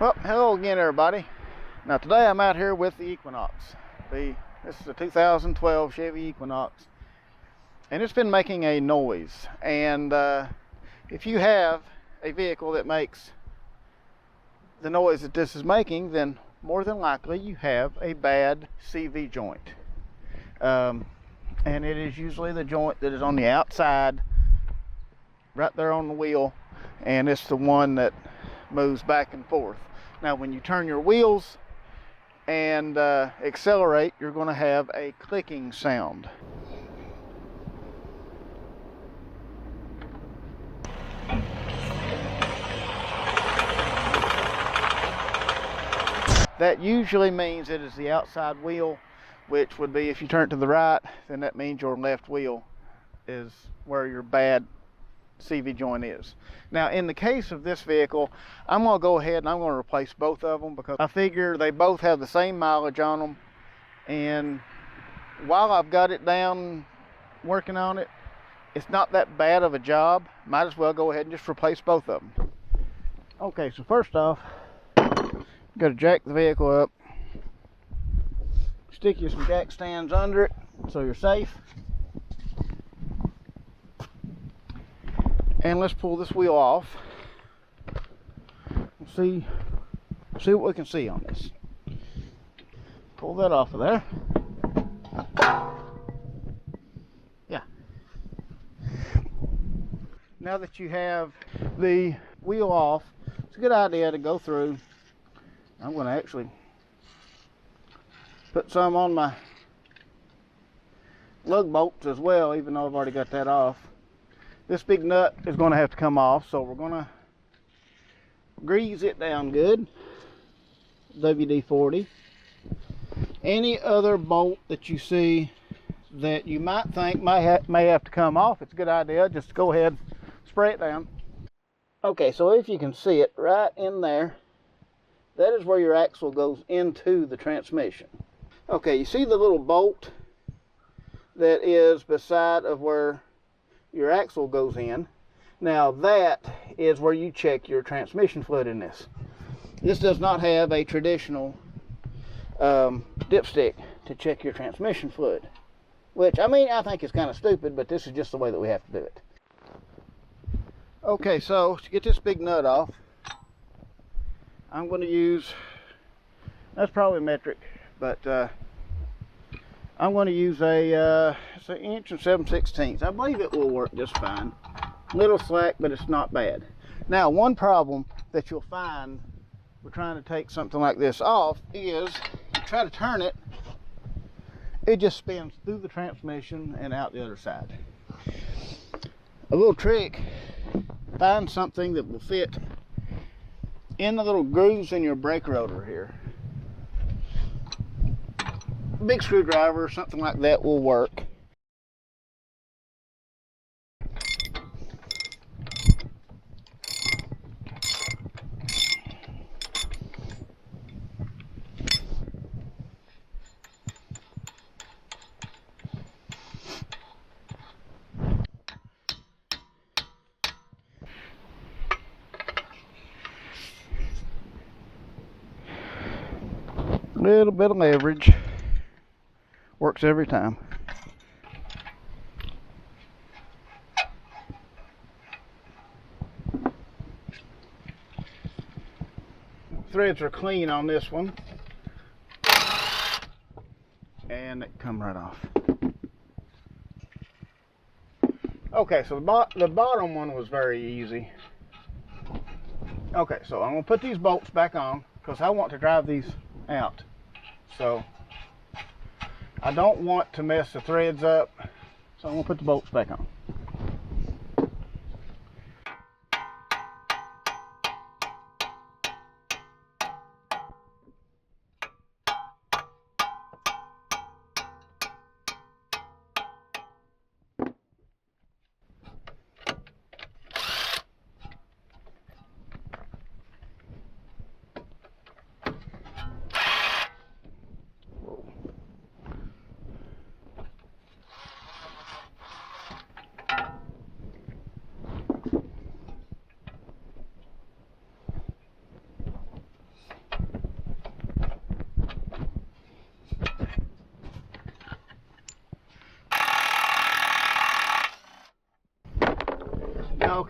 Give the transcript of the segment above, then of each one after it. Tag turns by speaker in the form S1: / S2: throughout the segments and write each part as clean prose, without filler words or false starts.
S1: Well, hello again, everybody. Now today I'm out here with the Equinox. This is a 2012 Chevy Equinox, and it's been making a noise. And if you have a vehicle that makes the noise that this is making, then more than likely you have a bad CV joint. And it is usually the joint that is on the outside, right there on the wheel, and it's the one that moves back and forth. Now when you turn your wheels and accelerate, you're going to have a clicking sound. That usually means it is the outside wheel, which would be, if you turn it to the right, then that means your left wheel is where your bad CV joint is. Now in the case of this vehicle, I'm going to go ahead and I'm going to replace both of them because I figure they both have the same mileage on them, and while I've got it down working on it, it's not that bad of a job. Might as well go ahead and just replace both of them. Okay, so first off, you got to jack the vehicle up, stick you some jack stands under it so you're safe. And let's pull this wheel off and see what we can see on this. Pull that off of there. Yeah. Now that you have the wheel off, it's a good idea to go through. I'm going to actually put some on my lug bolts as well, even though I've already got that off. This big nut is going to have to come off, so we're going to grease it down good. WD-40. Any other bolt that you see that you might think may have to come off, it's a good idea just to go ahead and spray it down. Okay, so if you can see it right in there, that is where your axle goes into the transmission. Okay, you see the little bolt that is beside of where your axle goes in. Now that is where you check your transmission fluid in this. This does not have a traditional dipstick to check your transmission fluid, which, I mean, I think is kind of stupid, but this is just the way that we have to do it. Okay, so to get this big nut off, I'm going to use, that's probably metric, but I'm going to use it's 1 inch and 7/16. I believe it will work just fine. Little slack, but it's not bad. Now, one problem that you'll find with trying to take something like this off is you try to turn it, it just spins through the transmission and out the other side. A little trick, find something that will fit in the little grooves in your brake rotor here. Big screwdriver or something like that will work. A little bit of leverage works every time. Threads are clean on this one, and they come right off. Okay, so the bottom one was very easy. Okay, so I'm going to put these bolts back on because I want to drive these out. So I don't want to mess the threads up, so I'm going to put the bolts back on.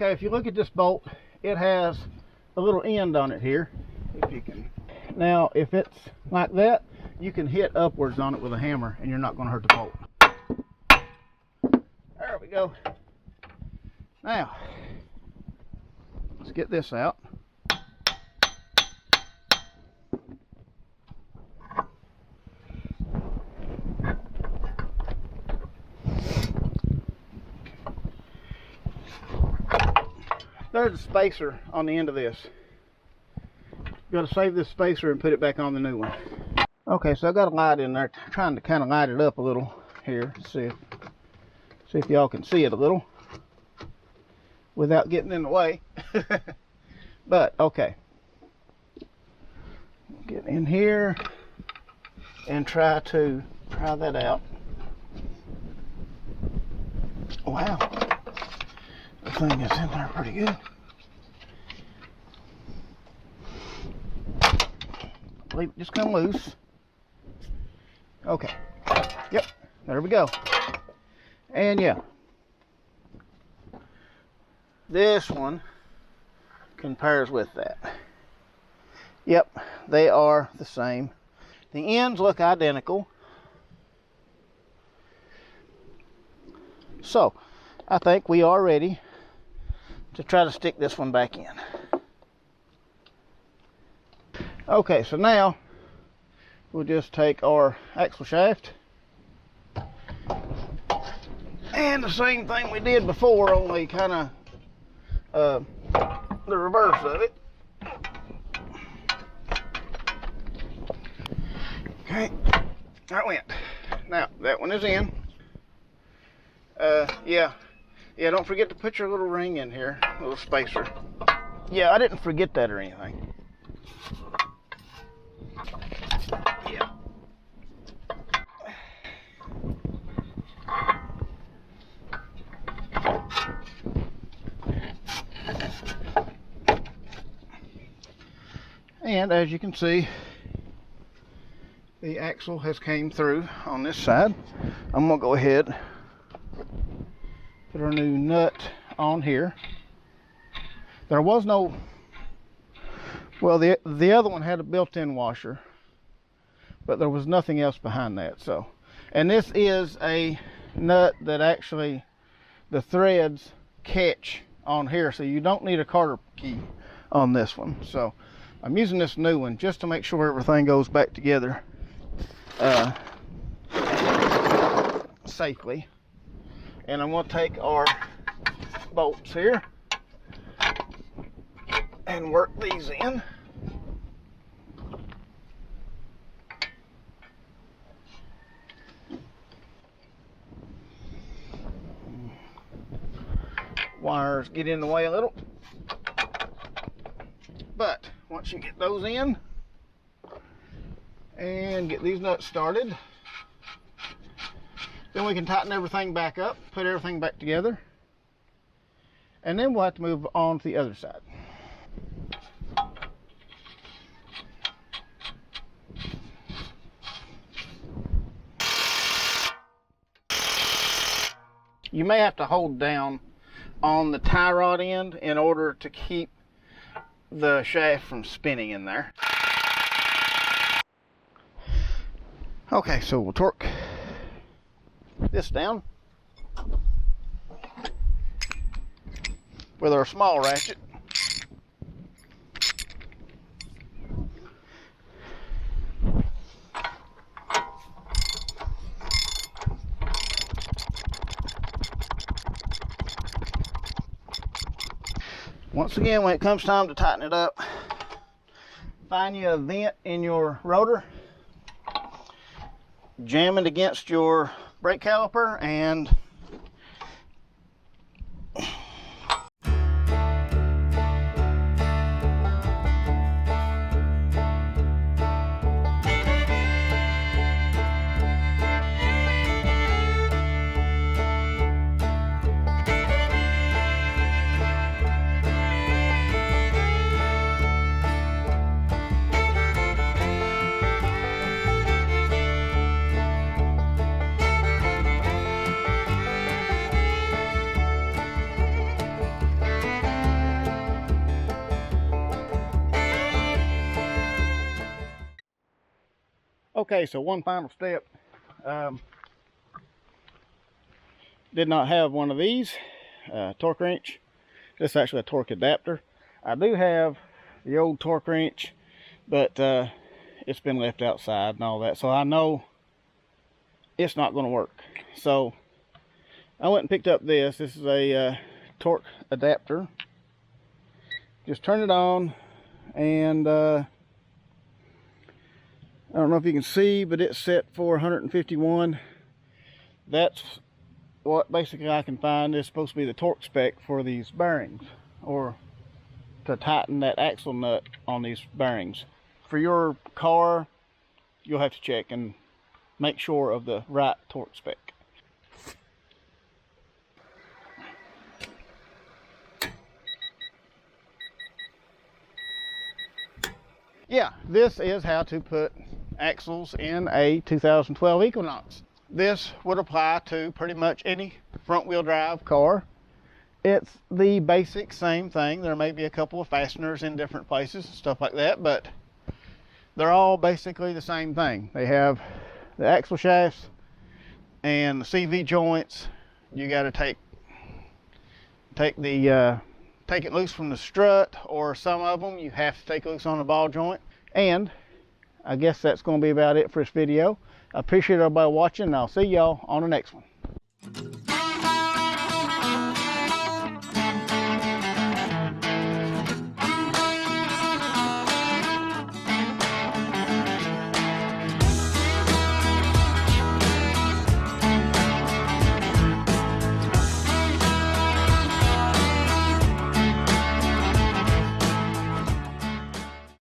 S1: Okay, if you look at this bolt, it has a little end on it here. If you can. Now, if it's like that, you can hit upwards on it with a hammer and you're not going to hurt the bolt. There we go. Now, let's get this out. There's a spacer on the end of this. Got to save this spacer and put it back on the new one. Okay, so I got a light in there, trying to kind of light it up a little here. See if y'all can see it a little without getting in the way. But okay, get in here and try that out. Wow, the thing is in there pretty good. I believe it just come loose. Okay, yep, there we go. And yeah, this one compares with that. Yep, they are the same. The ends look identical. So, I think we are ready to try to stick this one back in. Okay, so now we'll just take our axle shaft and the same thing we did before, only kind of the reverse of it. Okay, that went. Now that one is in. Yeah, don't forget to put your little ring in here, little spacer. Yeah, I didn't forget that or anything. Yeah. And as you can see, the axle has came through on this side. I'm gonna go ahead, put our new nut on here. There was no, well, the other one had a built-in washer, but there was nothing else behind that. So, and this is a nut that actually the threads catch on here, so you don't need a Carter key on this one. So I'm using this new one just to make sure everything goes back together safely. And I'm going to take our bolts here and work these in. Wires get in the way a little, but once you get those in and get these nuts started, then we can tighten everything back up, put everything back together, and then we'll have to move on to the other side. You may have to hold down on the tie rod end in order to keep the shaft from spinning in there. Okay, so we'll torque this down with our small ratchet. Once again, when it comes time to tighten it up, find you a vent in your rotor, jam it against your brake caliper, and Okay, so one final step. Did not have one of these torque wrench. This is actually a torque adapter. I do have the old torque wrench, but it's been left outside and all that, so I know it's not going to work. So I went and picked up this. This is a torque adapter. Just turn it on, and I don't know if you can see, but it's set for 151. That's what basically I can find is supposed to be the torque spec for these bearings, or to tighten that axle nut on these bearings. For your car, you'll have to check and make sure of the right torque spec. Yeah, this is how to put axles in a 2012 Equinox. This would apply to pretty much any front-wheel drive car. It's the basic same thing. There may be a couple of fasteners in different places, stuff like that, but they're all basically the same thing. They have the axle shafts and the CV joints. You got to take it loose from the strut, or some of them you have to take loose on the ball joint. And I guess that's going to be about it for this video. I appreciate everybody watching, and I'll see y'all on the next one.